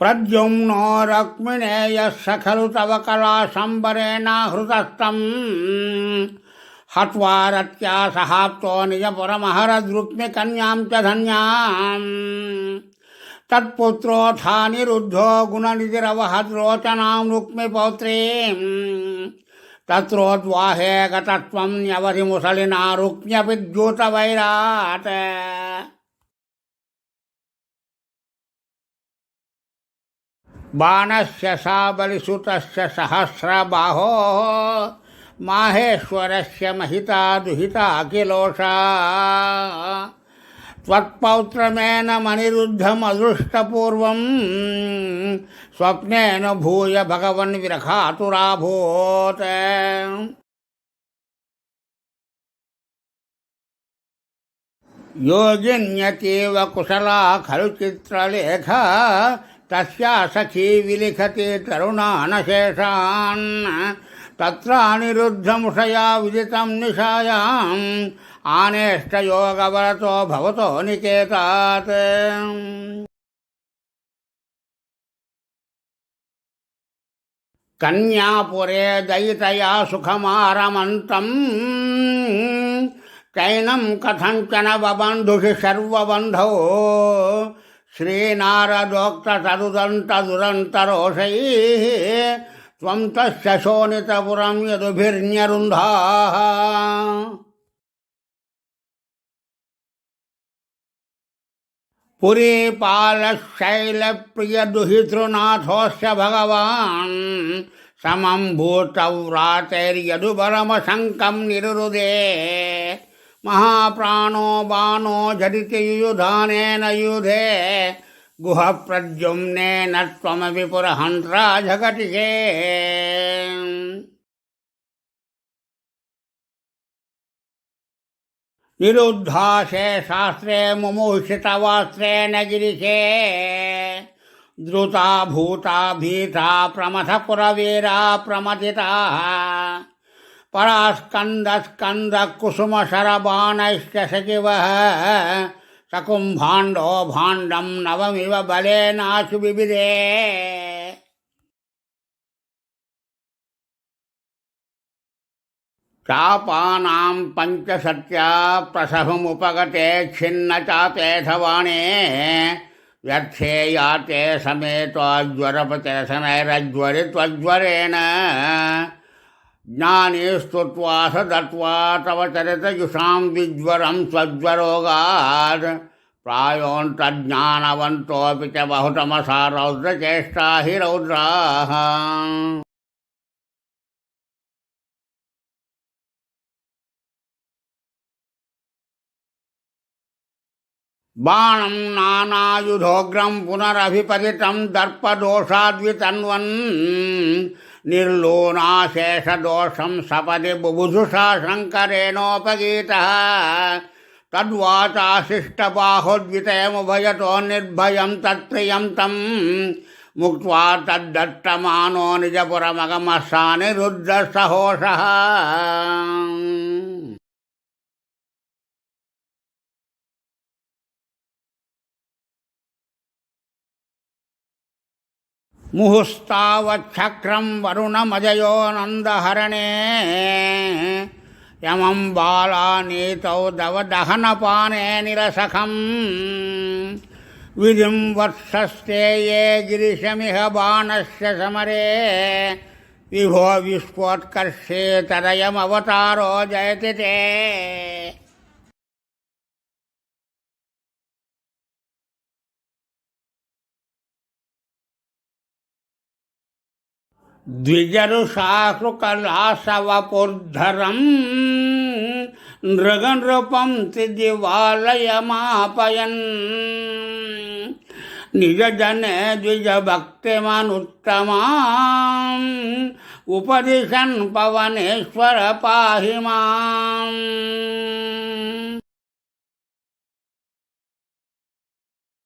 प्रद्युम्नो रक्मिणेयः खलु तव कलाशम्बरेणाहृतस्तम् हत्वा रत्या सहाप्तो निजपुरमहरद्रुक्मिकन्यां च धन्याम् तत्पुत्रोऽथानिरुद्धो गुणनिधिरवहद्रोचनां रुक्मिपौत्रीम् तत्रोद्वाहे गतत्वं न्यवधिमुसलिना रुक्म्यपिद्यूतवैराट् बाणस्य सा बलिसुतस्य सहस्रबाहो माहेश्वरस्य महिता दुहिता किलोषा त्वत्पौत्रमेन मनिरुद्धमदृष्टपूर्वं स्वप्नेन भूय भगवन् विरखातुराभूत् योगिन्यतीव कुशला खलु चित्रलेखा तस्या सखी विलिखति तरुणानशेषान् तत्रानिरुद्धमुषया विदितं निशायाम् आनेष्टयोगवरतो भवतो निकेतात् कन्यापुरे दयितया सुखमारमन्तम् कैनं कथञ्चन बबन्धुषि सर्वबन्धौ श्रीनारदोक्ततदुदन्तदुरन्तरोषैः त्वं तस्य शोणितपुरं यदुभिर्न्यरुन्धाः पुरीपालशैलप्रियदुहितृनाथोऽस्य भगवान् समं भूतव्रातैर्यदुबरमशङ्कं निरुरुदे महाप्राणो बाणो झटिति युयुधानेन युधे गुह प्रद्युम्नेन त्वमपि पुरहन्त्रा झगटिके निरुद्धाशे शास्त्रे मुमुषितवास्त्रेण गिरिशे द्रुता भूता भीता प्रमथपुरवीरा प्रमथिताः परास्कन्दस्कन्दकुसुमशरबाणैश्च सचिवः सकुम्भाण्डो भाण्डं नवमिव बलेनाशु बिबिदे चापानां पञ्चसत्या प्रसभमुपगते छिन्नचापेऽथवाणे व्यर्थे याते समेत्वाज्वरपतिरसनैरज्वरित्वज्वरेण ज्ञानीस्तुत्वा स दत्त्वा तव चरितजुषां विज्वरं स्वज्वरोगात् प्रायोऽन्तज्ञानवन्तोऽपि च बहुतमसा रौद्रचेष्टा हि रौद्राः बाणं नानायुधोग्रं पुनरभिपतितं दर्पदोषाद्वितन्वन् निर्लोनाशेषदोषं सपदि बुभुषुषा शङ्करेणोपगीतः तद्वाचाशिष्टबाहुद्वितयमुभयतो निर्भयं तत्प्रियं तं मुक्त्वा तद्दत्तमानो निजपुरमगमः सा निरुद्धसहोषः मुहुस्तावच्छक्रं वरुणमजयो नन्दहरणे यमं बालानीतौ दवदहनपाने निरसखं विधिं वत्सस्ते ये गिरिशमिह बाणस्य समरे विभो विश्वोत्कर्षे तदयमवतारो जयति ते द्विजरुषाकृकलासवपुर्धरं नृगनृपं त्रिदिवालयमापयन् निजजने द्विजभक्तिमनुत्तमाम् उपदिशन् पवनेश्वर पाहि माम्।